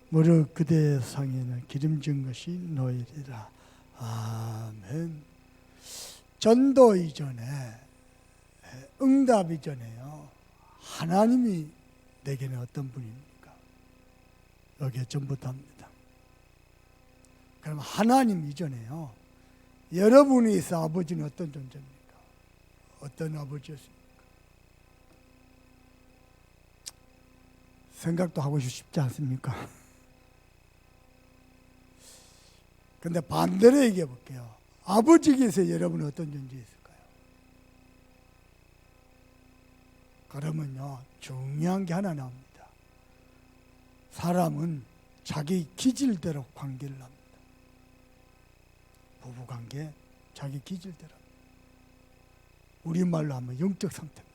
무릇 그대 상에는 기름진 것이 너희리라. 아멘. 전도 이전에, 응답 이전에요, 하나님이 내게는 어떤 분입니까? 여기에 전부 답니다. 그럼 하나님 이전에요, 여러분이 있어 아버지는 어떤 존재입니까? 어떤 아버지였습니까? 생각도 하고 싶지 않습니까? 근데 반대로 얘기해 볼게요. 아버지께서 여러분은 어떤 존재였을까요? 그러면요, 중요한 게 하나 나옵니다. 사람은 자기 기질대로 관계를 합니다. 부부관계, 자기 기질대로. 우리말로 하면 영적 상태입니다.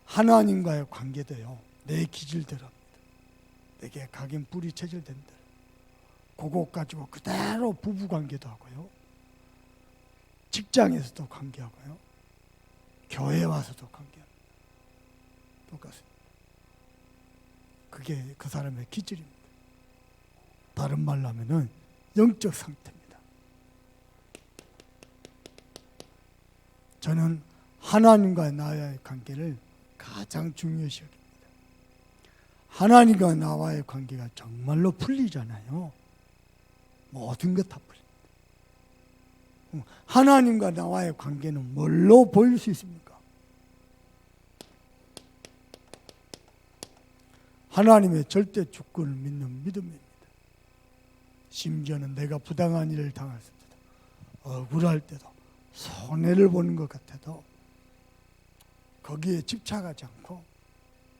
하나님과의 관계도요, 내 기질대로 합니다. 내게 각인 뿌리 체질된 대로. 그것 가지고 그대로 부부관계도 하고요, 직장에서도 관계하고요, 교회 와서도 관계합니다. 똑같습니다. 그게 그 사람의 기질입니다. 다른 말로 하면은 영적 상태입니다. 저는 하나님과 나와의 관계를 가장 중요시 여깁니다. 하나님과 나와의 관계가 정말로 풀리잖아요. 모든 것 다 풀립니다. 하나님과 나와의 관계는 뭘로 보일 수 있습니까? 하나님의 절대 주권을 믿는 믿음입니다. 심지어는 내가 부당한 일을 당했을 때도, 억울할 때도, 손해를 보는 것 같아도 거기에 집착하지 않고,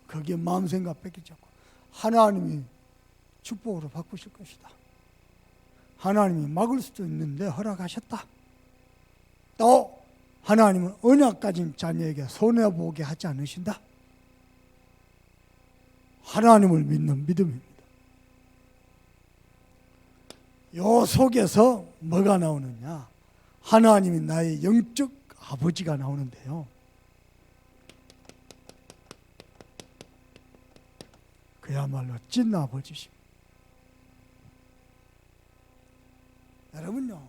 거기에 마음 생각 뺏기지 않고, 하나님이 축복으로 바꾸실 것이다. 하나님이 막을 수도 있는데 허락하셨다. 또 하나님은 언약 가진 자녀에게 손해보게 하지 않으신다. 하나님을 믿는 믿음입니다. 요 속에서 뭐가 나오느냐? 하나님이 나의 영적 아버지가 나오는데요, 그야말로 찐 아버지십니다. 여러분요,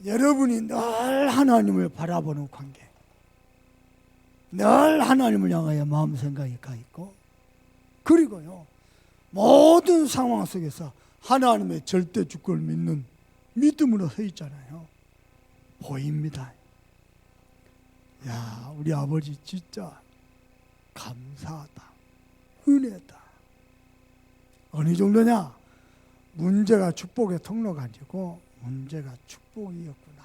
여러분이 늘 하나님을 바라보는 관계, 늘 하나님을 향하여 마음 생각이 가 있고, 그리고요, 모든 상황 속에서 하나님의 절대 주권을 믿는 믿음으로 서 있잖아요. 보입니다. 야, 우리 아버지 진짜 감사하다, 은혜다. 어느 정도냐? 문제가 축복의 통로가 아니고 문제가 축복이었구나.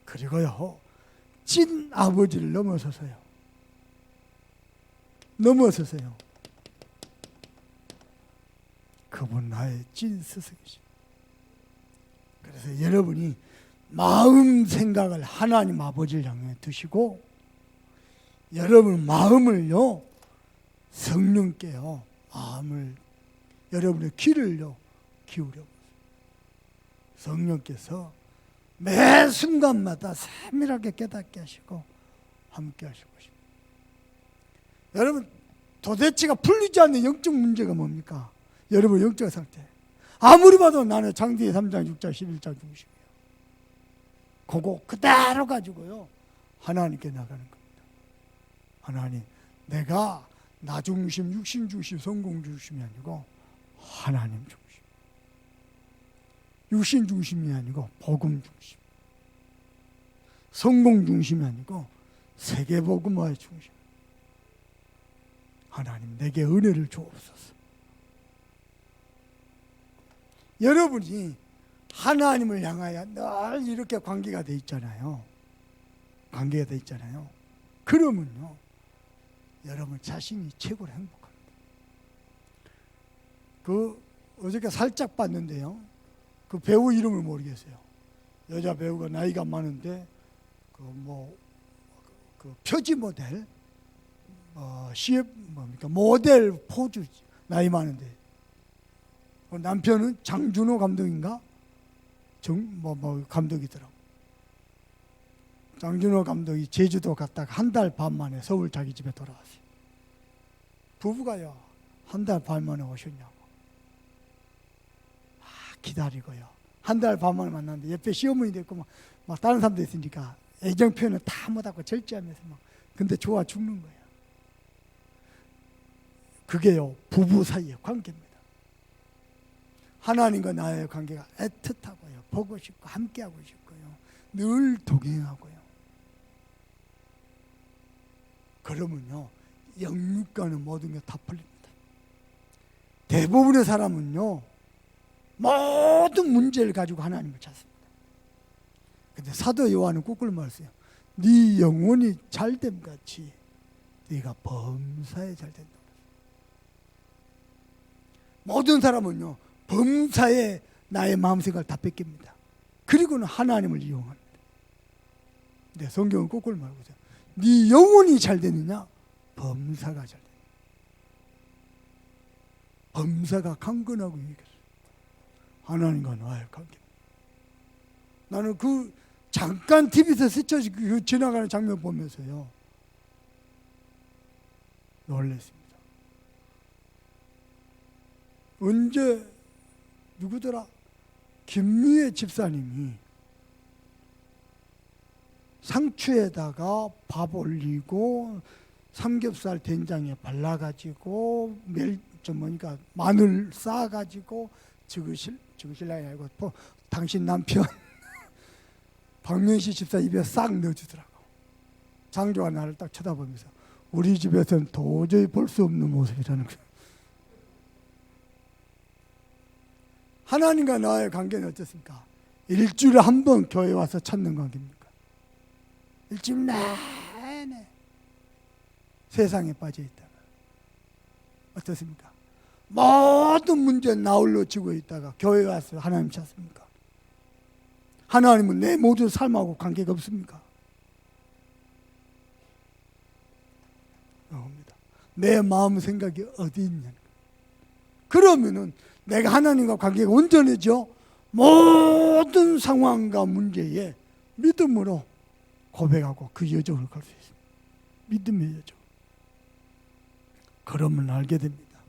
그리고요, 찐 아버지를 넘어서서요, 그분 나의 찐 스승이십니다. 그래서 여러분이 마음 생각을 하나님 아버지를 향해 두시고, 여러분 마음을요, 성령께요, 마음을, 여러분의 귀를요, 기울여 보세요. 성령께서 매 순간마다 세밀하게 깨닫게 하시고 함께 하실 것입니다. 여러분, 도대체가 풀리지 않는 영적 문제가 뭡니까? 여러분 영적 상태. 아무리 봐도 나는 창세기 3장, 6장, 11장 중심이에요. 그거 그대로 가지고요, 하나님께 나가는 겁니다. 하나님, 내가 나 중심, 육신 중심, 성공 중심이 아니고 하나님 중심. 육신 중심이 아니고 복음 중심. 성공 중심이 아니고 세계 복음화의 중심. 하나님, 내게 은혜를 주옵소서. 여러분이 하나님을 향하여 늘 이렇게 관계가 돼 있잖아요. 관계가 돼 있잖아요. 그러면요, 여러분 자신이 최고로 행복합니다. 어저께 살짝 봤는데요, 그 배우 이름을 모르겠어요. 여자 배우가 나이가 많은데 표지 모델, CF 뭡니까, 모델 포즈, 나이 많은데, 남편은 장준호 감독인가? 감독이더라고. 장준호 감독이 제주도 갔다가 한 달 반 만에 서울 자기 집에 돌아왔어요. 부부가요, 한 달 반 만에 오셨냐고. 기다리고요. 한 달 반 만에 만났는데 옆에 시어머니 됐고 막 다른 사람도 있으니까 애정 표현을 다 못하고 절제하면서 막. 근데 좋아 죽는 거예요. 그게요, 부부 사이의 관계입니다. 하나님과 나의 관계가 애틋하고요, 보고 싶고 함께하고 싶고요, 늘 동행하고요. 그러면요, 영육간의 모든 게 다 풀립니다. 대부분의 사람은요, 모든 문제를 가지고 하나님을 찾습니다. 근데 사도 요한은 꾹꾹 말했어요. 네 영혼이 잘됨 같이 네가 범사에 잘된다. 모든 사람은요, 범사에 나의 마음생각을 다 뺏깁니다. 그리고는 하나님을 이용합니다. 근데 성경은 꾹꾹 말하고 있어요. 네 영혼이 잘 되느냐? 범사가 잘 되느냐? 범사가 강건하고 유익했어요. 하나님과 나의 관계. 나는 그 잠깐 TV에서 스쳐 지나가는 장면 보면서요, 놀랐습니다. 언제 누구더라? 김미애 집사님이 상추에다가 밥 올리고 삼겹살 된장에 발라가지고 마늘 싸가지고 적으실라야 아니고 당신 남편 박명시 집사 입에 싹 넣어주더라고. 장조가 나를 딱 쳐다보면서 우리 집에서는 도저히 볼 수 없는 모습이라는 거예요. 하나님과 나의 관계는 어떻습니까? 일주일에 한 번 교회 와서 찾는 관계입니까? 일주일 내내 세상에 빠져 있다가 어떻습니까? 모든 문제 나홀로 지고 있다가 교회 와서 하나님 찾습니까? 하나님은 내 모든 삶하고 관계가 없습니까? 내 마음 생각이 어디 있냐? 그러면은 내가 하나님과 관계가 온전해져 모든 상황과 문제에 믿음으로 고백하고 그 여정을 걸 수 있습니다. 믿음의 여정. 그러면 알게 됩니다.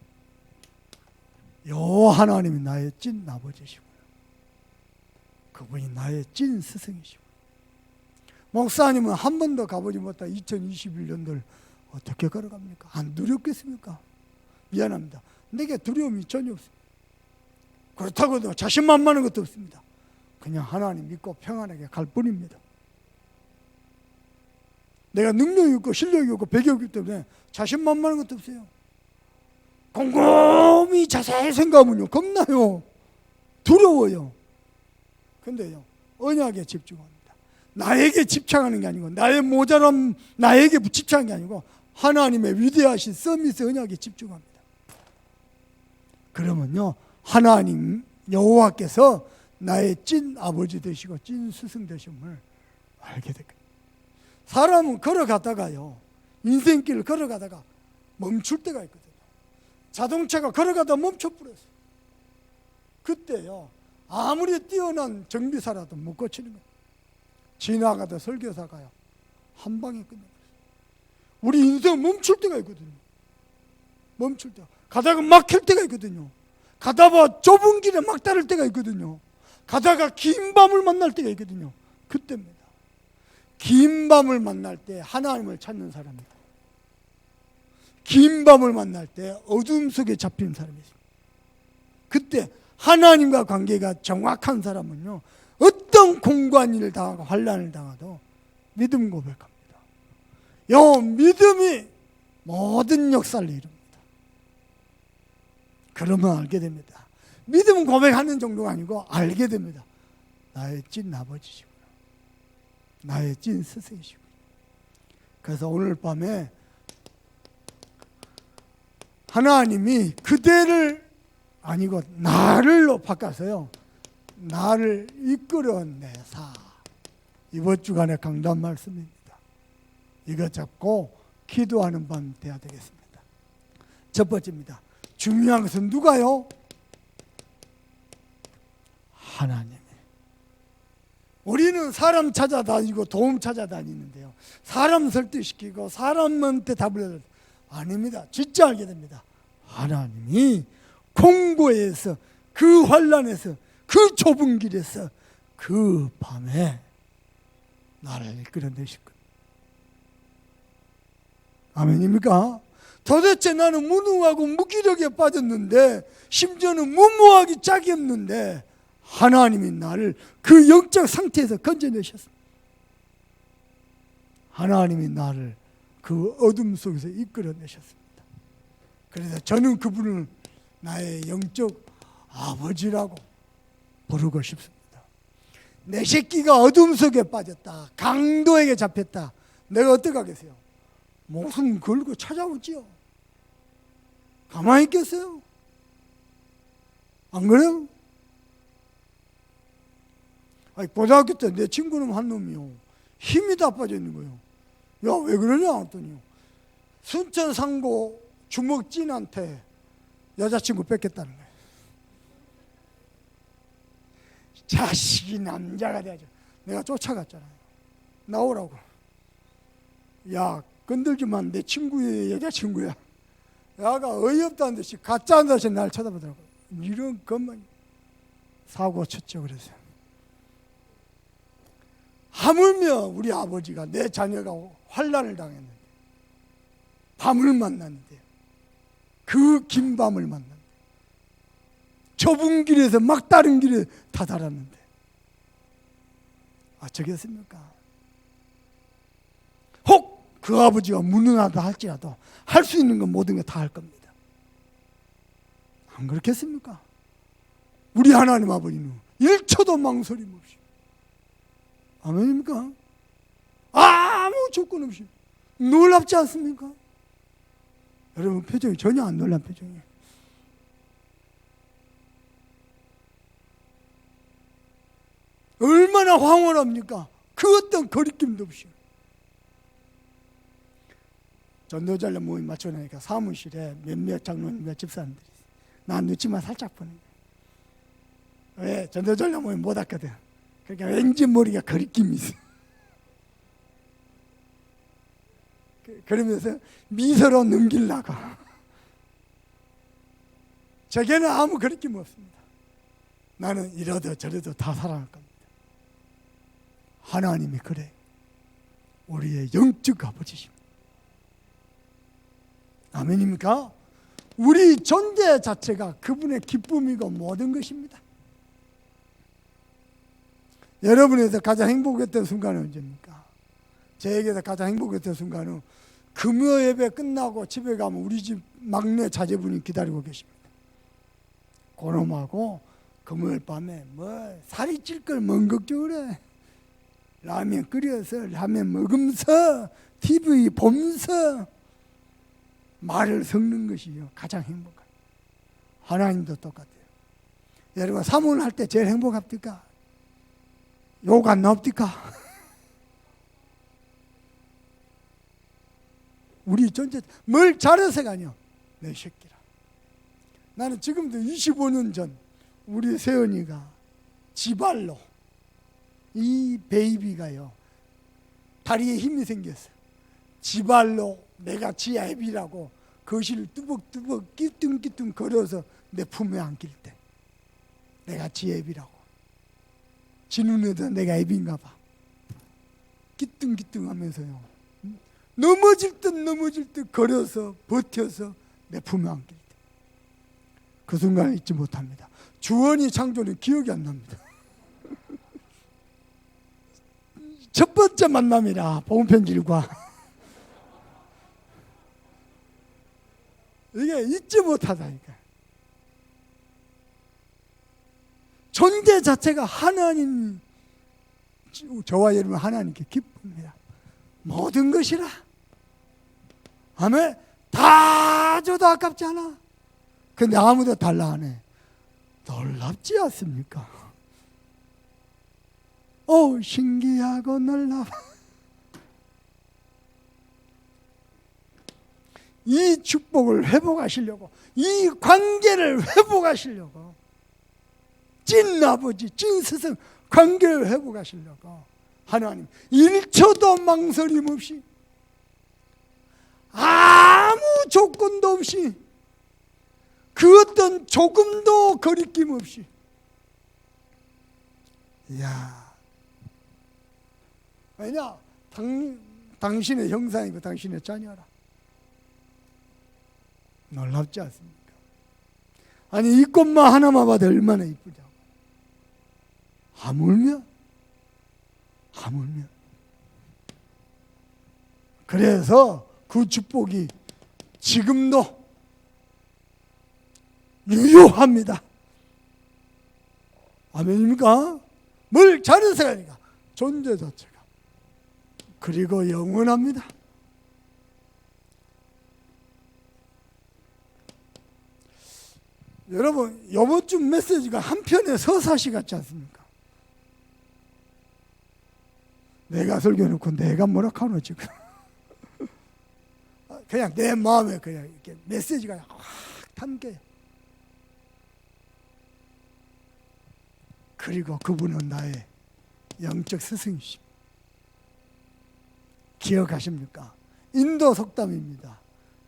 요 하나님이 나의 찐 아버지시고요, 그분이 나의 찐 스승이시고, 목사님은 한 번도 가보지 못한 2021년도를 어떻게 걸어갑니까? 안 두렵겠습니까? 미안합니다. 내게 두려움이 전혀 없습니다. 그렇다고 자신만만한 것도 없습니다. 그냥 하나님 믿고 평안하게 갈 뿐입니다. 내가 능력이 없고 실력이 없고 배경이 없기 때문에 자신만만한 것도 없어요. 곰곰이 자세히 생각하면요, 겁나요. 두려워요. 근데요, 언약에 집중합니다. 나에게 집착하는 게 아니고, 나의 모자람 나에게 집착하는 게 아니고 하나님의 위대하신 서밋의 언약에 집중합니다. 그러면요, 하나님 여호와께서 나의 찐 아버지 되시고 찐 스승 되심을 알게 됩니다. 사람은 걸어가다가요, 인생길을 걸어가다가 멈출 때가 있거든요. 자동차가 걸어가다 멈춰버렸어요. 그때요, 아무리 뛰어난 정비사라도 못 고치는 거예요. 지나가다 설교사가요, 한 방에 끝내버렸어요. 우리 인생 멈출 때가 있거든요. 멈출 때. 가다가 막힐 때가 있거든요. 가다가 좁은 길에 막 따를 때가 있거든요. 가다가 긴 밤을 만날 때가 있거든요. 그때입니다. 긴 밤을 만날 때 하나님을 찾는 사람이고, 긴 밤을 만날 때 어둠 속에 잡힌 사람이 있습니다. 그때 하나님과 관계가 정확한 사람은요, 어떤 공고한 일을 당하고 환난을 당하도 믿음 고백합니다. 요 믿음이 모든 역사를 이룹니다. 그러면 알게 됩니다. 믿음 고백하는 정도가 아니고 알게 됩니다. 나의 찐 아버지시구나, 나의 찐 스승이시구나. 그래서 오늘 밤에 하나님이 그대를 아니고 나를로 바꿔서요, 나를 이끌어내사. 이번 주간의 강단 말씀입니다. 이거 잡고 기도하는 밤 돼야 되겠습니다. 첫 번째입니다. 중요한 것은 누가요? 하나님이. 우리는 사람 찾아다니고 도움 찾아다니는데요, 사람 설득시키고 사람한테 답을 해야, 아닙니다. 진짜 알게 됩니다. 하나님이 공고에서 그 환난에서 그 좁은 길에서 그 밤에 나를 이끌어내실 겁니다. 아멘입니까? 도대체 나는 무능하고 무기력에 빠졌는데, 심지어는 무모하기 짝이 없는데 하나님이 나를 그 영적 상태에서 건져내셨습니다. 하나님이 나를 그 어둠 속에서 이끌어내셨습니다. 그래서 저는 그분을 나의 영적 아버지라고 부르고 싶습니다. 내 새끼가 어둠 속에 빠졌다, 강도에게 잡혔다, 내가 어떻게 하겠어요? 목숨 걸고 찾아오지요. 가만히 있겠어요? 안 그래요? 아니, 고등학교 때 내 친구는 한 놈이요, 힘이 다 빠져 있는 거예요. 야, 왜 그러냐 했더니 순천 상고 주먹진한테 여자친구 뺏겼다는 거예요. 자식이 남자가 돼야죠. 내가 쫓아갔잖아요. 나오라고. 야, 건들지만 내 친구의 여자친구야. 야가 어이없다는 듯이 가짜한 듯이 날 쳐다보더라고요. 이런 것만 사고 쳤죠. 그래서 하물며 우리 아버지가, 내 자녀가 환난을 당했는데, 밤을 만났는데, 그 긴 밤을 만났는데, 좁은 길에서 막다른 길에 다다랐는데 어쩌겠습니까? 혹 그 아버지가 무능하다 할지라도 할 수 있는 건 모든 게 다 할 겁니다. 안 그렇겠습니까? 우리 하나님 아버지는 1초도 망설임 없이, 아멘입니까? 아무 조건 없이. 놀랍지 않습니까? 여러분 표정이 전혀 안 놀란 표정이에요. 얼마나 황홀합니까? 그 어떤 거리낌도 없이. 전도자료 모임 맞춰놓으니까 사무실에 몇몇 장로님, 몇 집사님들이 있어요. 나 눈치만 살짝 보는 거예요. 왜? 전도자료 모임 못 왔거든. 그러니까 왠지 머리가 거리낌이 있어. 그러면서 미소로 넘기려고. 저게는 아무 거리낌 없습니다. 나는 이러도 저러도 다 사랑할 겁니다. 하나님이 그래 우리의 영적 아버지십니다. 아멘입니까? 우리 존재 자체가 그분의 기쁨이고 모든 것입니다. 여러분에서 가장 행복했던 순간은 언제입니까? 저에게서 가장 행복했던 순간은 금요 예배 끝나고 집에 가면 우리 집 막내 자제분이 기다리고 계십니다. 그놈하고 금요일 밤에 뭐 살이 찔 걸 뭔 걱정을 해. 라면 끓여서 라면 먹으면서 TV 보면서 말을 섞는 것이요 가장 행복한. 하나님도 똑같아요. 여러분 사모할 때 제일 행복합니까? 욕 안 나옵니까? 우리 존재 뭘 잘해서가 아니요, 내 새끼라. 나는 지금도 25년 전 우리 세연이가 지발로, 이 베이비가요 다리에 힘이 생겼어요. 지발로 내가 지 애비라고 거실을 뚜벅뚜벅 끼뚱끼뚱 걸어서 내 품에 안길 때 내가 지 애비라고, 지 눈에도 내가 애비인가 봐. 끼뚱끼뚱 하면서요 넘어질 듯 걸어서 버텨서 내 품에 안길 때 그 순간을 잊지 못합니다. 주원이 창조는 기억이 안 납니다. 첫 번째 만남이라 복음편지일과 이게 잊지 못하다니까. 존재 자체가 하나님, 저와 여러분 하나님께 기쁩니다. 모든 것이라. 아멘. 다 줘도 아깝지 않아. 근데 아무도 달라 안 해. 놀랍지 않습니까? 오, 신기하고 놀라워. 이 축복을 회복하시려고, 이 관계를 회복하시려고, 찐 아버지, 찐 스승 관계를 회복하시려고 하나님 1초도 망설임 없이 아무 조건도 없이, 그 어떤 조금도 거리낌 없이, 이야, 왜냐? 당신의 형상이고 당신의 자녀라. 놀랍지 않습니까? 아니, 이 꽃만 하나만 봐도 얼마나 이쁘냐고. 하물며 그래서 그 축복이 지금도 유효합니다. 아멘입니까? 뭘 잘해서 하니까 존재 자체가, 그리고 영원합니다. 여러분, 이번 주 메시지가 한편의 서사시 같지 않습니까? 내가 설교해놓고 내가 뭐라 하노 지금. 그냥 내 마음에 그냥 이렇게 메시지가 확 담겨요. 그리고 그분은 나의 영적 스승이십니다. 기억하십니까? 인도 속담입니다.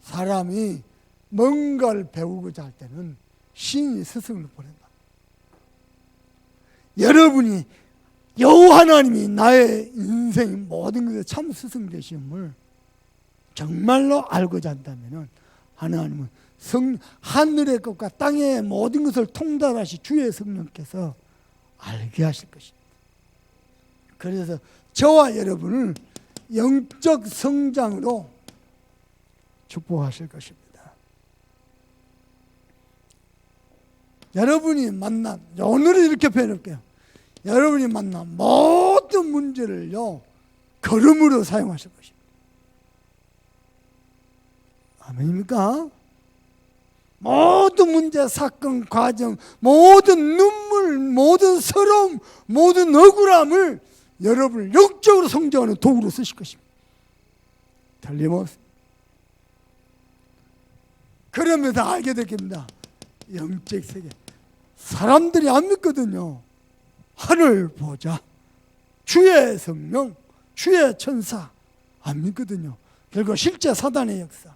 사람이 뭔가를 배우고자 할 때는 신이 스승을 보낸다. 여러분이 여호와 하나님이 나의 인생 모든 것에 참 스승 되심을 정말로 알고자 한다면 하나님은 하늘의 것과 땅의 모든 것을 통달하시 주의 성령께서 알게 하실 것입니다. 그래서 저와 여러분을 영적 성장으로 축복하실 것입니다. 여러분이 만난, 오늘은 이렇게 표현할게요. 여러분이 만난 모든 문제를요, 걸음으로 사용하실 것입니다. 아멘입니까? 모든 문제, 사건, 과정, 모든 눈물, 모든 서러움, 모든 억울함을 여러분을 영적으로 성장하는 도구로 쓰실 것입니다. 틀림없습니다. 그러면서 알게 될 겁니다. 영적 세계. 사람들이 안 믿거든요. 하늘 보자, 주의 성령, 주의 천사, 안 믿거든요. 결국 실제 사단의 역사.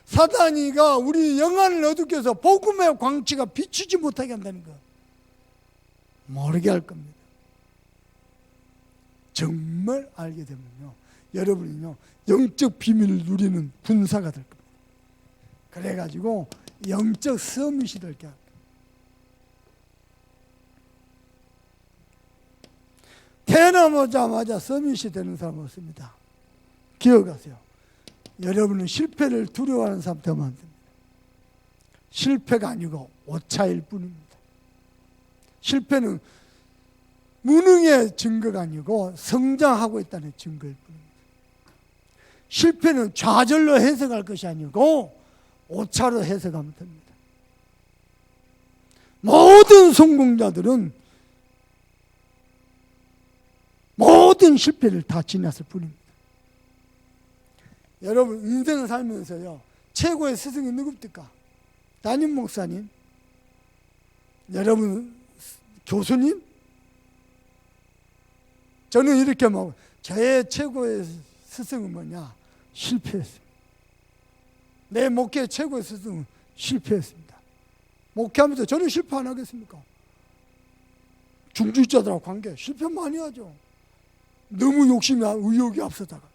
사단이가 우리 영안을 어둡게 해서 복음의 광채가 비추지 못하게 한다는 거 모르게 할 겁니다. 정말 알게 되면요, 여러분은요 영적 비밀을 누리는 군사가 될 겁니다. 그래가지고 영적 서밋이 될 게 합니다. 태어나자마자 서밋이 되는 사람은 없습니다. 기억하세요. 여러분은 실패를 두려워하는 사람 되면 안 됩니다. 실패가 아니고 오차일 뿐입니다. 실패는 무능의 증거가 아니고 성장하고 있다는 증거일 뿐입니다. 실패는 좌절로 해석할 것이 아니고 오차로 해석하면 됩니다. 모든 성공자들은 모든 실패를 다 지났을 뿐입니다. 여러분, 인생을 살면서요, 최고의 스승이 누굽니까? 담임 목사님? 여러분, 교수님? 저는 이렇게 뭐, 저의 최고의 스승은 뭐냐? 실패했습니다. 내 목회 최고의 스승은 실패했습니다. 목회하면서 저는 실패 안 하겠습니까? 중주자들하고 관계 실패 많이 하죠. 너무 욕심이, 의욕이 앞서다가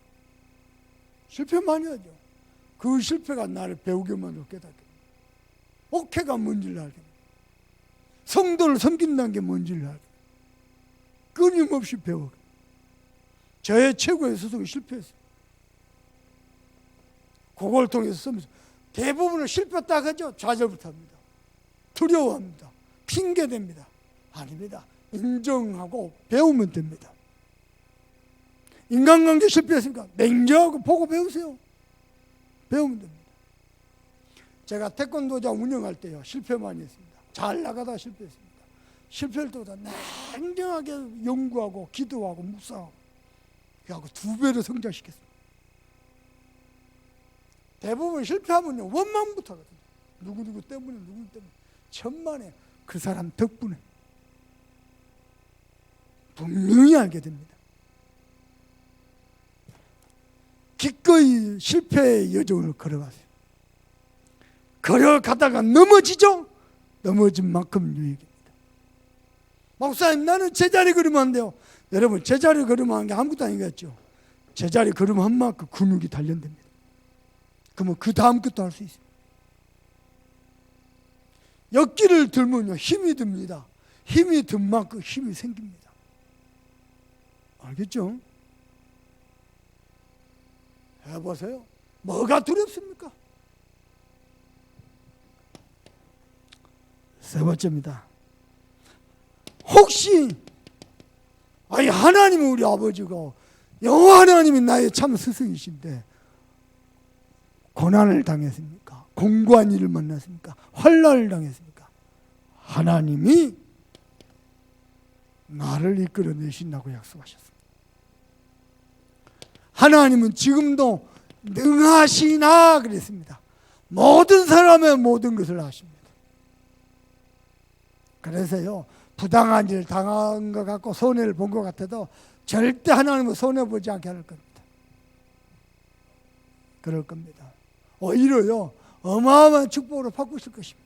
실패 많이 하죠. 그 실패가 나를 배우게 만들고 깨닫게 됩니다. 목회가 뭔지를 알게 됩니다. 성도를 섬긴다는 게 뭔지를 알게 됩니다. 끊임없이 배워요. 저의 최고의 스승이 실패했어요. 그걸 통해서 쓰면서 대부분은 실패했다 하죠. 좌절부터 합니다. 두려워합니다. 핑계댑니다. 아닙니다. 인정하고 배우면 됩니다. 인간관계 실패했으니까 냉정하고 보고 배우세요. 배우면 됩니다. 제가 태권도장 운영할 때요, 실패 많이 했습니다. 잘 나가다 실패했습니다. 실패할 때보다 냉정하게 연구하고 기도하고 묵상하고 그래갖고 2배로 성장시켰습니다. 대부분 실패하면요, 원망부터 하거든요. 누구 때문에, 누구 때문에. 천만에 그 사람 덕분에 분명히 알게 됩니다. 기꺼이 실패의 여정을 걸어가세요. 걸어가다가 넘어지죠? 넘어진 만큼 유익입니다. 목사님, 나는 제자리 걸으면 안 돼요. 여러분, 제자리 걸으면 한 게 아무것도 아니겠죠. 제자리 걸으면 한 만큼 근육이 단련됩니다. 그러면 그 다음 것도 할 수 있습니다. 역기를 들면요, 힘이 듭니다. 힘이 든 만큼 힘이 생깁니다. 알겠죠? 해보세요. 뭐가 두렵습니까? 세 번째입니다. 혹시 하나님은 우리 아버지고 여호와 하나님이 나의 참 스승이신데 고난을 당했습니까? 공고한 일을 만났습니까? 환난을 당했습니까? 하나님이 나를 이끌어내신다고 약속하셨습니다. 하나님은 지금도 능하시나 그랬습니다. 모든 사람의 모든 것을 아십니다. 그래서요, 부당한 일을 당한 것 같고 손해를 본 것 같아도 절대 하나님은 손해보지 않게 할 겁니다. 그럴 겁니다. 오히려요, 어마어마한 축복으로 바꾸실 것입니다.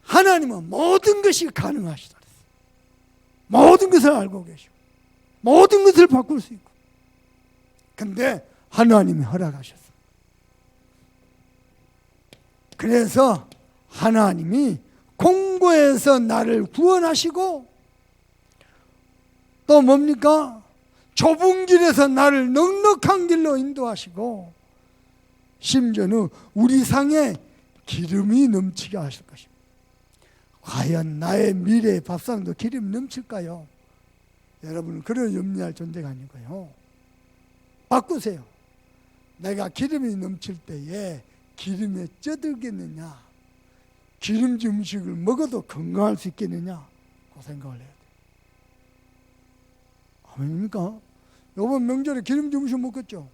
하나님은 모든 것이 가능하시다. 모든 것을 알고 계시고 모든 것을 바꿀 수 있고, 근데 하나님이 허락하셨어요. 그래서 하나님이 공고에서 나를 구원하시고 또 뭡니까? 좁은 길에서 나를 넉넉한 길로 인도하시고 심지어는 우리 상에 기름이 넘치게 하실 것입니다. 과연 나의 미래의 밥상도 기름이 넘칠까요? 여러분은 그런 염려할 존재가 아니고요. 바꾸세요. 내가 기름이 넘칠 때에 기름에 쪄들겠느냐, 기름진 음식을 먹어도 건강할 수 있겠느냐, 그 생각을 해야 돼요. 아닙니까? 이번 명절에 기름진 음식 먹었죠?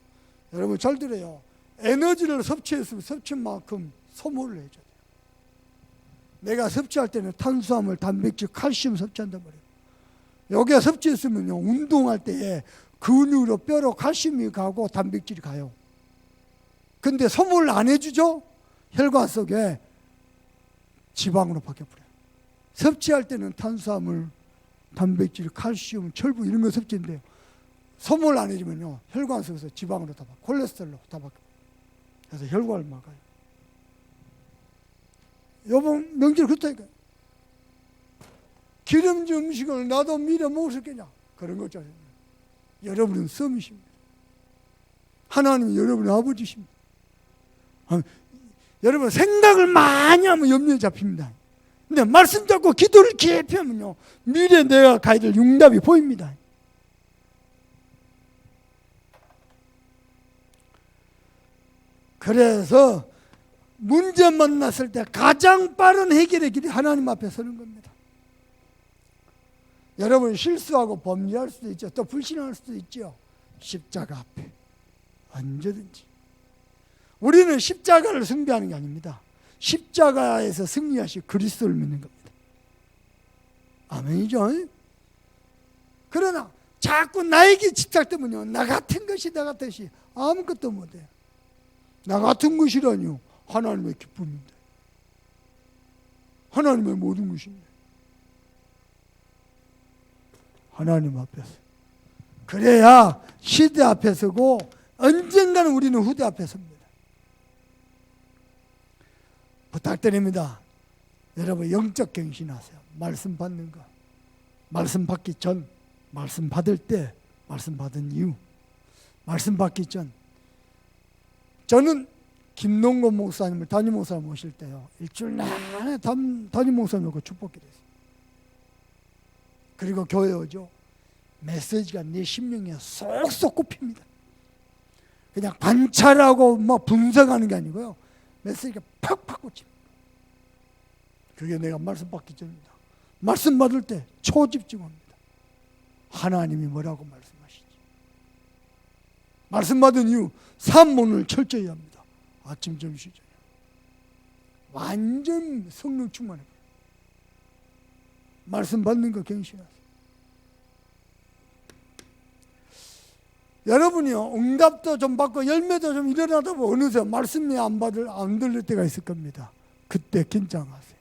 여러분 잘 들어요. 에너지를 섭취했으면 섭취한 만큼 소모를 해줘야 돼요. 내가 섭취할 때는 탄수화물, 단백질, 칼슘 섭취한단 말이에요. 여기에 섭취했으면요, 운동할 때에 근육으로 뼈로 칼슘이 가고 단백질이 가요. 근데 소모를 안 해주죠? 혈관 속에 지방으로 바뀌어버려요. 섭취할 때는 탄수화물, 단백질, 칼슘, 철분 이런 거 섭취인데요, 소모를 안 해주면요, 혈관 속에서 지방으로 다 바뀌어요. 콜레스테롤로 다 바뀌어요. 그래서 혈관을 막아요. 요번 명절 그렇다니까요. 기름진 음식을 나도 미래 먹을 수 있겠냐, 그런 거죠. 여러분은 썸이십니다. 하나님은 여러분의 아버지십니다. 여러분 생각을 많이 하면 염려에 잡힙니다. 근데 말씀 잡고 기도를 깊이 하면요, 미래에 내가 가야 될 응답이 보입니다. 그래서 문제 만났을 때 가장 빠른 해결의 길이 하나님 앞에 서는 겁니다. 여러분 실수하고 범죄할 수도 있죠. 또 불신할 수도 있죠. 십자가 앞에 언제든지. 우리는 십자가를 숭배하는 게 아닙니다. 십자가에서 승리하신 그리스도를 믿는 겁니다. 아멘이죠? 그러나 자꾸 나에게 집착되면요, 나 같은 것이 아무것도 못해요. 나 같은 것이라뇨. 하나님의 기쁨인데, 하나님의 모든 것인데, 하나님 앞에서 그래야 시대 앞에 서고 언젠가는 우리는 후대 앞에 섭니다. 부탁드립니다. 여러분 영적 갱신하세요. 말씀 받는 거, 말씀 받기 전, 말씀 받을 때, 말씀 받은 이후, 말씀 받기 전. 저는 김농건 목사님을 담임 목사님 모실 때요, 일주일 내내 담임 목사님하고 축복기도했어요. 그리고 교회 오죠. 메시지가 내 심령에 쏙쏙 꼽힙니다. 그냥 관찰하고 분석하는 게 아니고요, 메시지가 팍팍 꽂힙니다. 그게 내가 말씀 받기 전입니다. 말씀 받을 때 초집중합니다. 하나님이 뭐라고 말씀하시지. 말씀 받은 이후 산문을 철저히 합니다. 아침, 점심, 저녁. 완전 성령 충만해요. 말씀 받는 거 갱신하세요. 여러분이요, 응답도 좀 받고 열매도 좀 일어나다 보면 어느새 말씀이 안 들릴 때가 있을 겁니다. 그때 긴장하세요.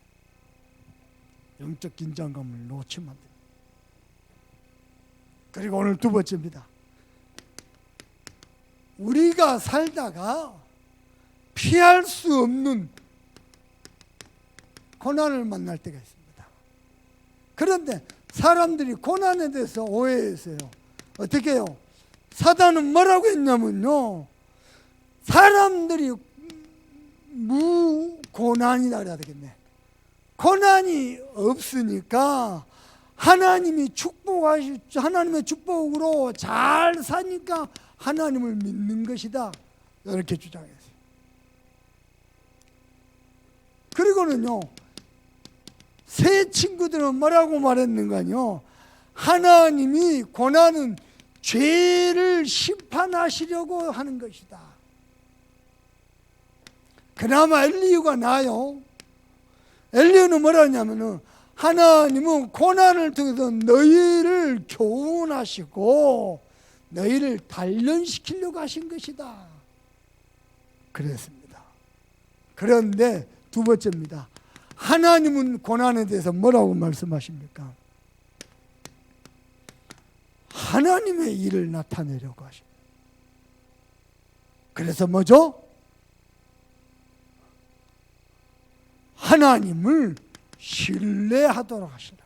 영적 긴장감을 놓치면 안 됩니다. 그리고 오늘 두 번째입니다. 우리가 살다가 피할 수 없는 고난을 만날 때가 있습니다. 그런데 사람들이 고난에 대해서 오해했어요. 어떻게 해요? 사단은 뭐라고 했냐면요, 사람들이 무고난이라 그래야 되겠네. 고난이 없으니까 하나님의 축복으로 잘 사니까 하나님을 믿는 것이다, 이렇게 주장했어요. 그리고는요, 새 친구들은 뭐라고 말했는가요? 하나님이 고난은 죄를 심판하시려고 하는 것이다. 그나마 엘리야가 나요. 엘리야는 뭐라 하냐면은, 하나님은 고난을 통해서 너희를 교훈하시고 너희를 단련시키려고 하신 것이다, 그랬습니다. 그런데 두 번째입니다. 하나님은 고난에 대해서 뭐라고 말씀하십니까? 하나님의 일을 나타내려고 하십니다. 그래서 뭐죠? 하나님을 신뢰하도록 하시라고.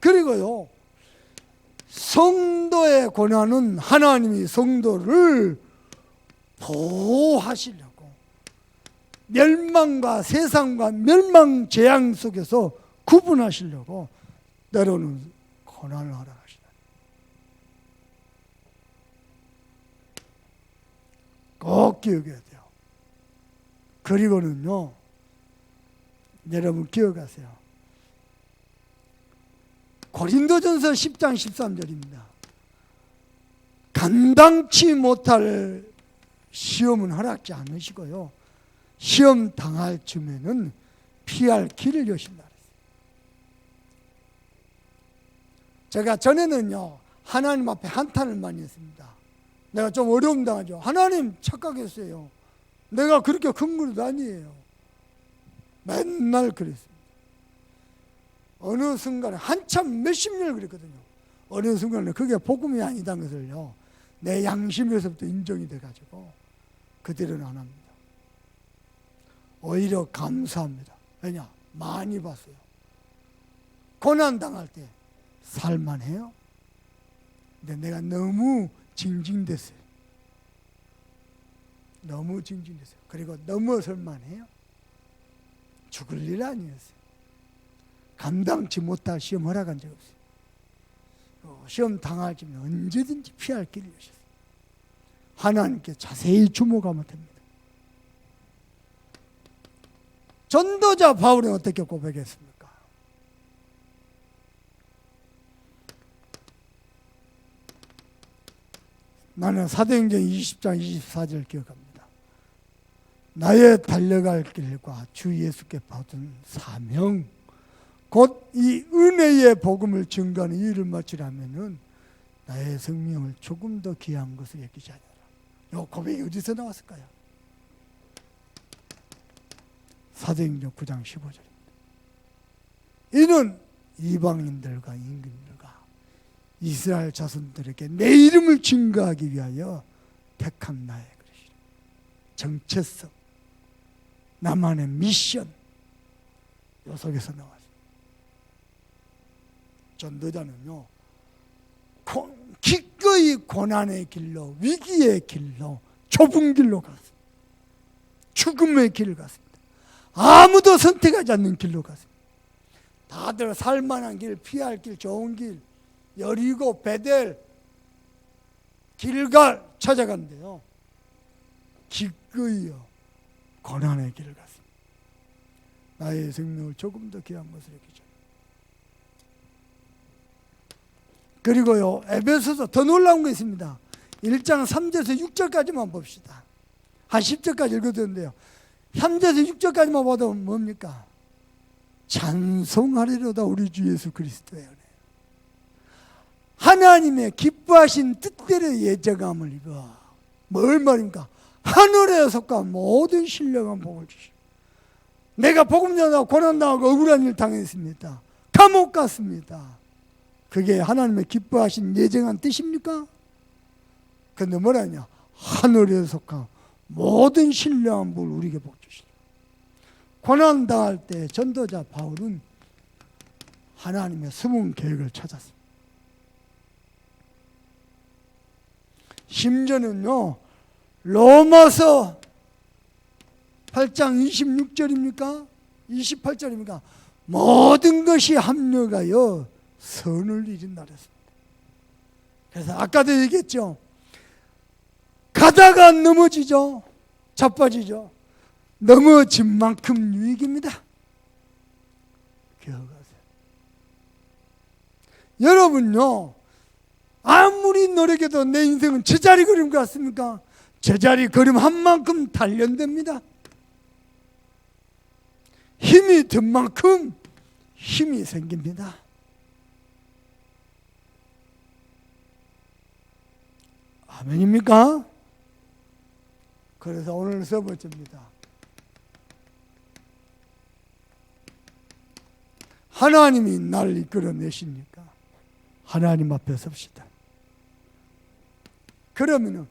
그리고요, 성도의 고난은 하나님이 성도를 보호하시려고, 멸망과 세상과 멸망 재앙 속에서 구분하시려고 때로는 고난을 허락하시다. 꼭 기억해야 돼요. 그리고는요, 여러분 기억하세요. 고린도전서 10장 13절입니다. 감당치 못할 시험은 허락지 않으시고요, 시험 당할 쯤에는 피할 길을 여신다. 제가 전에는요, 하나님 앞에 한탄을 많이 했습니다. 내가 좀 어려움 당하죠. 하나님 착각했어요. 내가 그렇게 큰 그릇 아니에요. 맨날 그랬습니다. 어느 순간에 한참 몇십 년을 그랬거든요. 어느 순간에 그게 복음이 아니다는 것을요, 내 양심에서부터 인정이 돼가지고 그대로는 안 합니다. 오히려 감사합니다. 왜냐? 많이 봤어요. 고난 당할 때 살만해요. 근데 내가 너무 징징댔어요. 너무 징징댔어요. 그리고 넘어설만 해요. 죽을 일 아니었어요. 감당치 못할 시험 허락한 적 없어요. 시험 당할 때면 언제든지 피할 길을 여셨어요. 하나님께 자세히 주목하면 됩니다. 전도자 바울은 어떻게 고백했습니까? 나는 사도행전 20장 24절 기억합니다. 나의 달려갈 길과 주 예수께 받은 사명, 곧 이 은혜의 복음을 증거하는 일을 마치려면은 나의 생명을 조금 더 귀한 것을 여기지 않으라. 이 고백이 어디서 나왔을까요? 사도행전 9장 15절입니다. 이는 이방인들과 임금들과 이스라엘 자손들에게 내 이름을 증거하기 위하여 택한 나의 그릇이라. 정체성, 나만의 미션, 요 속에서 나왔어요. 전도자는요, 기꺼이 고난의 길로, 위기의 길로, 좁은 길로 갔습니다. 죽음의 길을 갔습니다. 아무도 선택하지 않는 길로 갔습니다. 다들 살만한 길, 피할 길, 좋은 길, 여리고, 베델, 길갈 찾아간대요. 기꺼이요, 고난의 길을 갔습니다. 나의 생명을 조금 더 귀한 것을 여기죠. 그리고요, 에베소서 더 놀라운 거 있습니다. 1장 3절에서 6절까지만 봅시다. 한 10절까지 읽어드렸는데요, 3절에서 6절까지만 봐도 뭡니까? 찬송하리로다 우리 주 예수 그리스도의 은혜. 하나님의 기뻐하신 뜻대로 예정함을 입어. 뭘 말입니까? 하늘에 속한 모든 신령한 복을 주시고, 내가 복음 전하고 고난 당하고 억울한 일 당했습니다. 감옥 갔습니다. 그게 하나님의 기뻐하신 예정한 뜻입니까? 근데 뭐라냐? 하늘에 속한 모든 신령한 복을 우리에게 복 주시고, 고난 당할 때 전도자 바울은 하나님의 숨은 계획을 찾았습니다. 심지어는요, 로마서 8장 26절입니까? 28절입니까? 모든 것이 합력하여 선을 이룬다 그랬습니다. 그래서 아까도 얘기했죠. 가다가 넘어지죠. 자빠지죠. 넘어진 만큼 유익입니다. 기억하세요. 여러분요, 아무리 노력해도 내 인생은 제자리 걸음 같습니까? 제자리 걸음 한 만큼 단련됩니다. 힘이 든 만큼 힘이 생깁니다. 아멘입니까? 그래서 오늘 세 번째입니다. 하나님이 나를 이끌어내십니까? 하나님 앞에 섭시다. 그러면은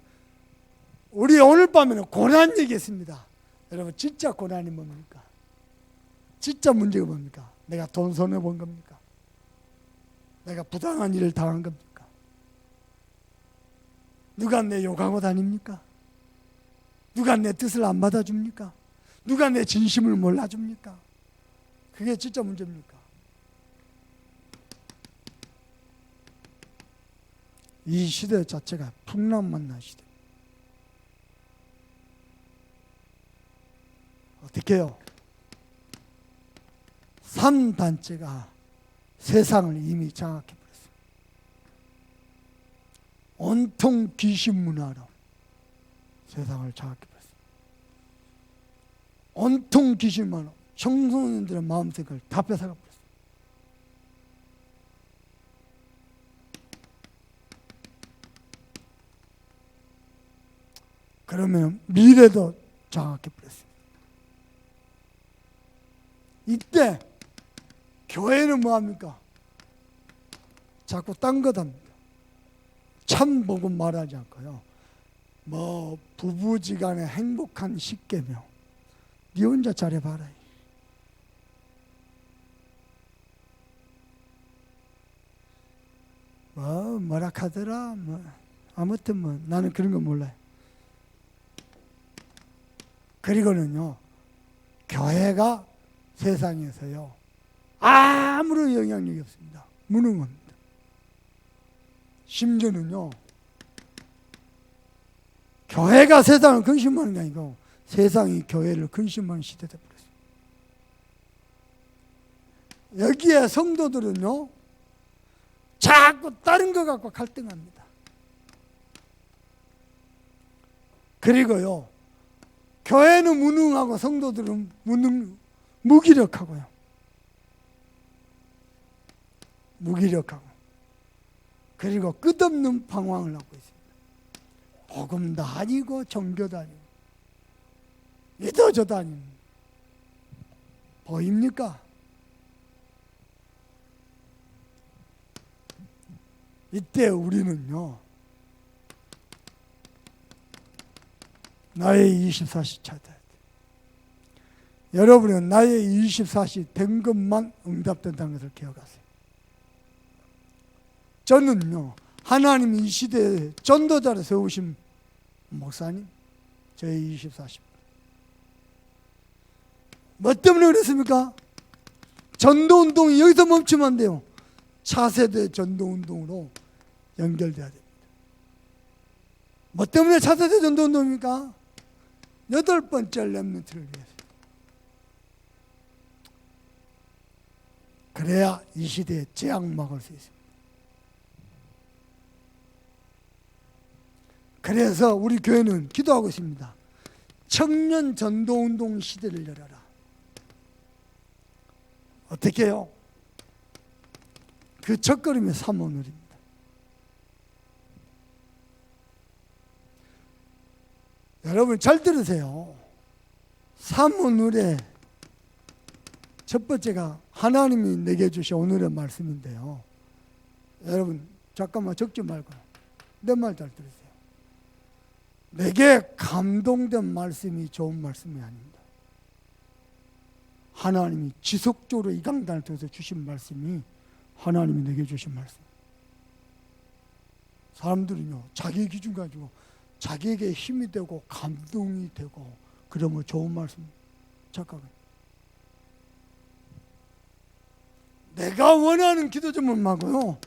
우리 오늘 밤에는 고난 얘기했습니다. 여러분, 진짜 고난이 뭡니까? 진짜 문제가 뭡니까? 내가 돈 손해본 겁니까? 내가 부당한 일을 당한 겁니까? 누가 내 욕하고 다닙니까? 누가 내 뜻을 안 받아줍니까? 누가 내 진심을 몰라줍니까? 그게 진짜 문제입니까? 이 시대 자체가 풍랑만난 시대. 어떻게 해요? 3단체가 세상을 이미 장악해버렸어요. 온통 귀신 문화로 세상을 장악해버렸어요. 온통 귀신 문화로 청소년들의 마음색을 다 뺏어가버렸어요. 그러면 미래도 장악해버렸어요. 이때 교회는 뭐합니까? 자꾸 딴 것 합니다. 참 복음 말하지 않고요. 뭐 부부지간의 행복한 십계명, 네 혼자 잘해봐라. 뭐라 하더라. 아무튼 나는 그런 거 몰라요. 그리고는요, 교회가 세상에서요 아무런 영향력이 없습니다. 무능합니다. 심지어는요, 교회가 세상을 근심하는 게 아니고 세상이 교회를 근심하는 시대가 되었습니다. 여기에 성도들은요 자꾸 다른 거 갖고 갈등합니다. 그리고요, 교회는 무능하고 성도들은 무기력하고요. 무기력하고. 그리고 끝없는 방황을 하고 있습니다. 복음도 아니고 종교도 아니고 믿어줘도 아니고. 보입니까? 이때 우리는요, 나의 24시 찾아야 돼. 여러분은 나의 24시 된 것만 응답된다는 것을 기억하세요. 저는요, 하나님이 이 시대에 전도자를 세우신 목사님, 저의 24시. 뭐 때문에 그랬습니까? 전도운동이 여기서 멈추면 안 돼요. 차세대 전도운동으로 연결돼야 됩니다. 뭐 때문에 차세대 전도운동입니까? 8번째 렘넌트를 위해서. 그래야 이 시대에 재앙 막을 수 있습니다. 그래서 우리 교회는 기도하고 있습니다. 청년 전도운동 시대를 열어라. 어떻게 해요? 그 첫걸음이 사모놀입니다. 여러분 잘 들으세요. 사문울의 첫 번째가 하나님이 내게 주신 오늘의 말씀인데요. 여러분 잠깐만 적지 말고 내 말 잘 들으세요. 내게 감동된 말씀이 좋은 말씀이 아닙니다. 하나님이 지속적으로 이 강단을 통해서 주신 말씀이 하나님이 내게 주신 말씀. 사람들은요 자기 기준 가지고 자기에게 힘이 되고 감동이 되고 그러면 좋은 말씀 착각해요. 내가 원하는 기도 제목 말고요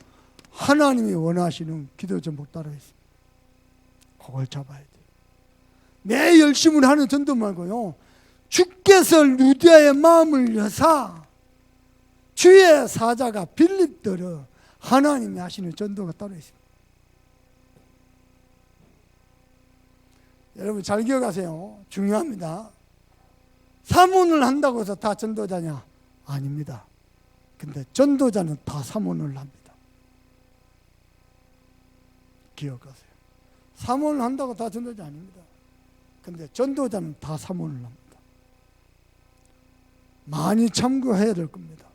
하나님이 원하시는 기도 제목 따로 있습니다. 그걸 잡아야 돼요. 내 열심을 하는 전도 말고요 주께서 루디아의 마음을 여사 주의 사자가 빌립들을 하나님이 하시는 전도가 따로 있습니다. 여러분 잘 기억하세요. 중요합니다. 사문을 한다고 해서 다 전도자냐? 아닙니다. 근데 전도자는 다 사문을 합니다. 기억하세요. 사문을 한다고 다 전도자 아닙니다. 근데 전도자는 다 사문을 합니다. 많이 참고해야 될 겁니다.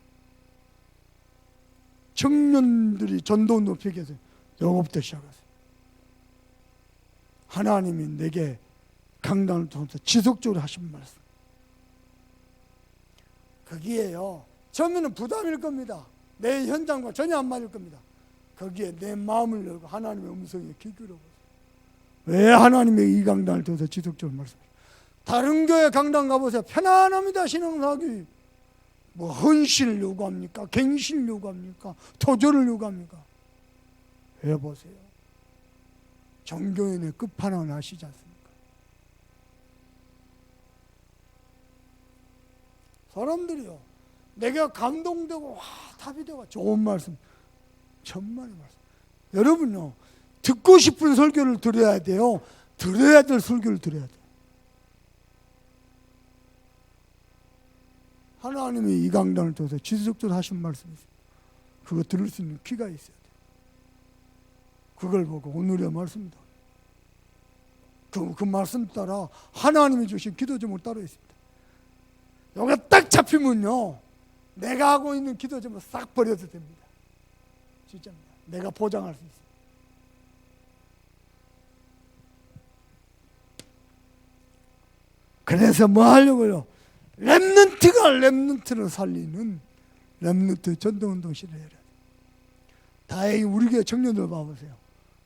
청년들이 전도 높이기 위해서 영업부터 시작하세요. 하나님이 내게 강단을 통해서 지속적으로 하신 말씀. 거기에요. 처음에는 부담일 겁니다. 내 현장과 전혀 안 맞을 겁니다. 거기에 내 마음을 열고 하나님의 음성에 귀 기울여보세요. 왜 하나님의 이 강단을 통해서 지속적으로 말씀하세요? 다른 교회 강단 가보세요. 편안합니다. 신앙사기. 뭐 헌신을 요구합니까? 갱신을 요구합니까? 토조를 요구합니까? 해보세요. 종교인의 끝판왕을 아시지 않습니까? 사람들이요 내가 감동되고 와 답이 되고 좋은 말씀 천만의 말씀. 여러분요 듣고 싶은 설교를 들어야 돼요. 들어야 될 설교를 들어야 돼요. 하나님이 이 강단을 통해서 지속적으로 하신 말씀이 있어요. 그거 들을 수 있는 귀가 있어야 돼요. 그걸 보고 오늘의 말씀이다. 그 말씀 따라 하나님이 주신 기도 제목 따로 있습니다. 여기가 딱 잡히면요 내가 하고 있는 기도 제목 싹 버려도 됩니다. 진짜입니다. 내가 보장할 수 있습니다. 그래서 뭐 하려고요? 렘넌트가 렘넌트를 살리는 렘넌트 전도운동 시대를 해야 돼요. 다행히 우리 교회 청년들 봐보세요.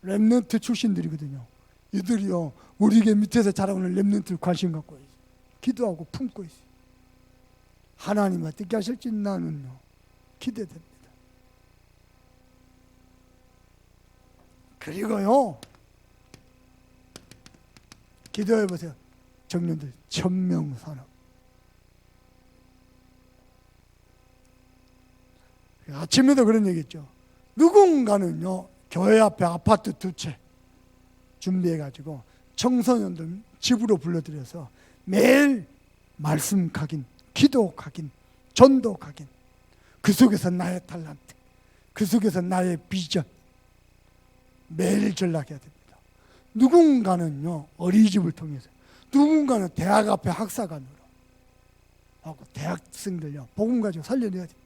렘넌트 출신들이거든요. 이들이요 우리 교회 밑에서 자라오는 렘넌트를 관심 갖고 있어요. 기도하고 품고 있어요. 하나님 어떻게 하실지 나는요 기대됩니다. 그리고요 기도해보세요. 청년들 천명산업. 아침에도 그런 얘기 했죠. 누군가는요 교회 앞에 아파트 2채 준비해가지고 청소년들 집으로 불러들여서 매일 말씀 각인, 기도 각인, 전도 각인, 그 속에서 나의 탤런트, 그 속에서 나의 비전 매일 전락해야 됩니다. 누군가는요 어린이집을 통해서, 누군가는 대학 앞에 학사관으로 하고 대학생들요 복음 가지고 살려내야 됩니다.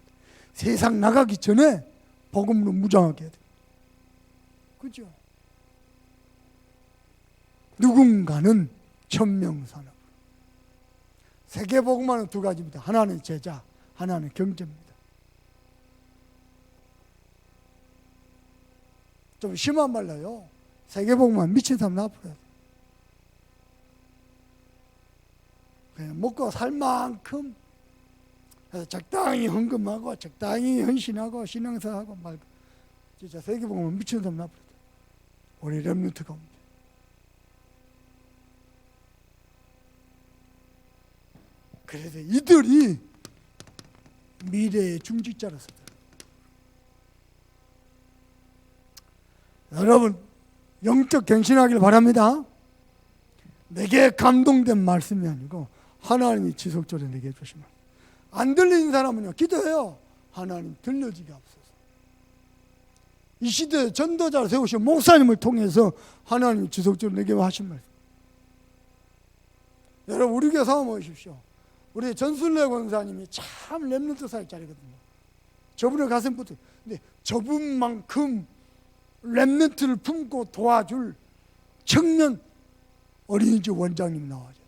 세상 나가기 전에 복음으로 무장하게 해야 됩니다. 그죠? 누군가는 천명산업. 세계복음화는 2가지입니다. 하나는 제자, 하나는 경제입니다. 좀 심한 말로요. 세계복음화 미친 사람 나쁘다. 그냥 먹고 살 만큼 적당히 헌금하고 적당히 헌신하고 신앙사하고 말고 진짜 세계복음화 미친 사람 나쁘다. 우리 렘넌트가 옵니다. 그래서 이들이 미래의 중직자로서 여러분 영적 갱신하길 바랍니다. 내게 감동된 말씀이 아니고 하나님이 지속적으로 내게 해주신 말씀. 안 들리는 사람은요 기도해요. 하나님 들려지게 하옵소서. 이 시대에 전도자를 세우신 목사님을 통해서 하나님이 지속적으로 내게 하신 말씀. 여러분 우리 교회 상황 보십시오. 우리 전순례 권사님이 참 렘넌트 사역자리거든요. 저분의 가슴부터. 근데 저분만큼 렘넌트를 품고 도와줄 청년 어린이집 원장님 나와줘야 돼요.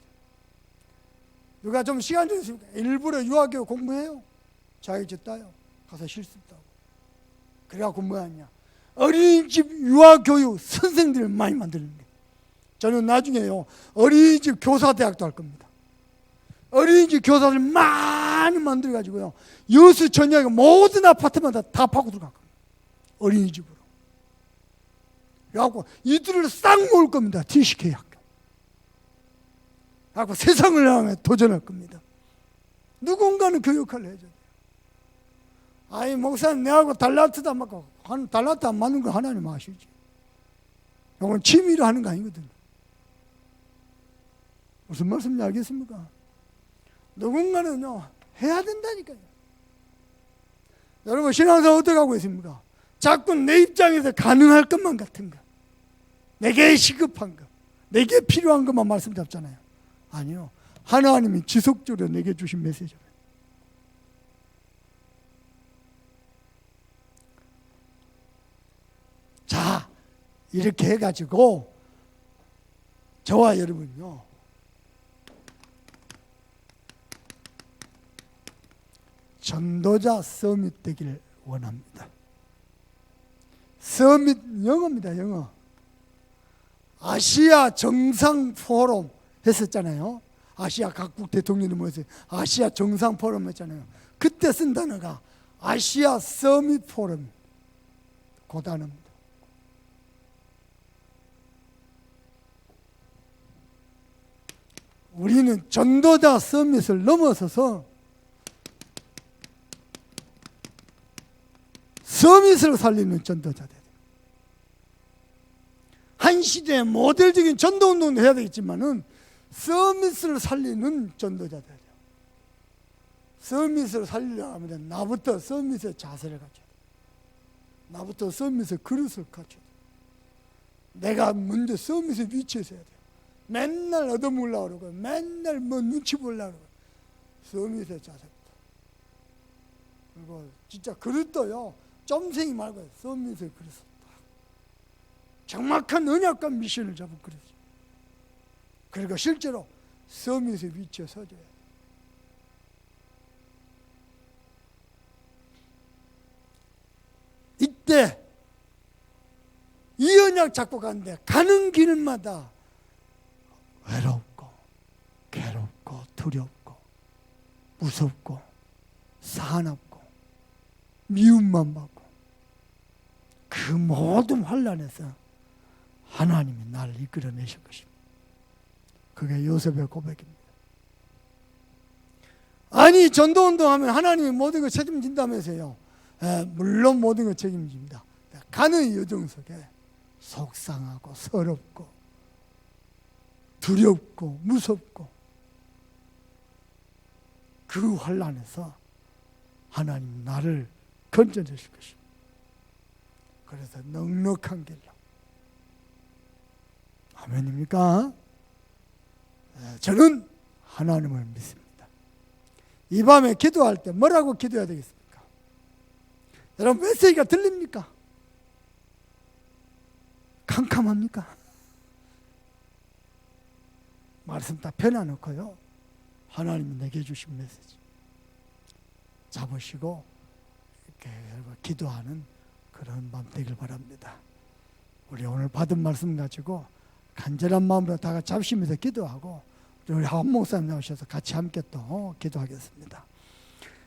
누가 좀 시간 좀 있습니까? 일부러 유아교육 공부해요. 자격증 따요. 가서 실습하고. 그래갖고 뭐하냐? 어린이집 유아교육 선생들을 많이 만드는 거예요. 저는 나중에요 어린이집 교사대학도 할 겁니다. 어린이집 교사들 많이 만들어가지고요 여수 전역에 모든 아파트마다 다 파고 들어갈 겁니다. 어린이집으로. 그래갖고 이들을 싹 모을 겁니다. TCK 학교. 그래갖고 세상을 향해 도전할 겁니다. 누군가는 그 역할을 해줘야 돼요. 아이 목사님 내하고 달란트도 안 맞고 달란트 안 맞는 거 하나님 아시지. 이건 취미로 하는 거 아니거든요. 무슨 말씀인지 알겠습니까? 누군가는요 해야 된다니까요. 여러분 신앙생활 어떻게 하고 있습니까? 자꾸 내 입장에서 가능할 것만 같은 거, 내게 시급한 거, 내게 필요한 것만 말씀 잡잖아요. 아니요, 하나님이 지속적으로 내게 주신 메시지예요. 자, 이렇게 해가지고 저와 여러분요 전도자 서밋 되기를 원합니다. 서밋 영어입니다. 영어. 아시아 정상 포럼 했었잖아요. 아시아 각국 대통령이 모여서 아시아 정상 포럼 했잖아요. 그때 쓴 단어가 아시아 서밋 포럼. 그 단어입니다. 우리는 전도자 서밋을 넘어서서 서밋을 살리는 전도자들. 한 시대의 모델적인 전도운동도 해야 되겠지만은 서밋을 살리는 전도자들. 서밋을 살리려고 하면 나부터 서밋의 자세를 갖춰야 돼. 나부터 서밋의 그릇을 갖춰야 돼. 내가 먼저 서밋의 위치에서 해야 돼. 맨날 얻어먹으려고 그러고 맨날 뭐 눈치 보려고 그러고 서밋의 자세부터. 그리고 진짜 그릇도요 점생이 말고 서밋의 그릇을 정확한 언약과 미션을 잡은 그릇이. 그리고 실제로 서밋의 위치에 서줘야 돼. 이때 이 언약 잡고 가는데 가는 길마다 외롭고 괴롭고 두렵고 무섭고 사납고 미움만 받고 그 모든 환난에서 하나님이 나를 이끌어내실 것입니다. 그게 요셉의 고백입니다. 아니 전도운동하면 하나님이 모든 걸 책임진다면서요. 물론 모든 걸 책임집니다. 가는 여정 속에 속상하고 서럽고 두렵고 무섭고 그 환난에서 하나님 나를 건져주실 것입니다. 그래서 넉넉한 길로. 아멘입니까? 저는 하나님을 믿습니다. 이 밤에 기도할 때 뭐라고 기도해야 되겠습니까? 여러분 메시지가 들립니까? 캄캄합니까? 말씀 다 펴놔놓고요 하나님이 내게 주신 메시지 잡으시고 이렇게 기도하는 그런 밤 되길 바랍니다. 우리 오늘 받은 말씀 가지고 간절한 마음으로 다 같이 잡으시면서 기도하고 우리 하원 목사님 나오셔서 같이 함께 또 기도하겠습니다.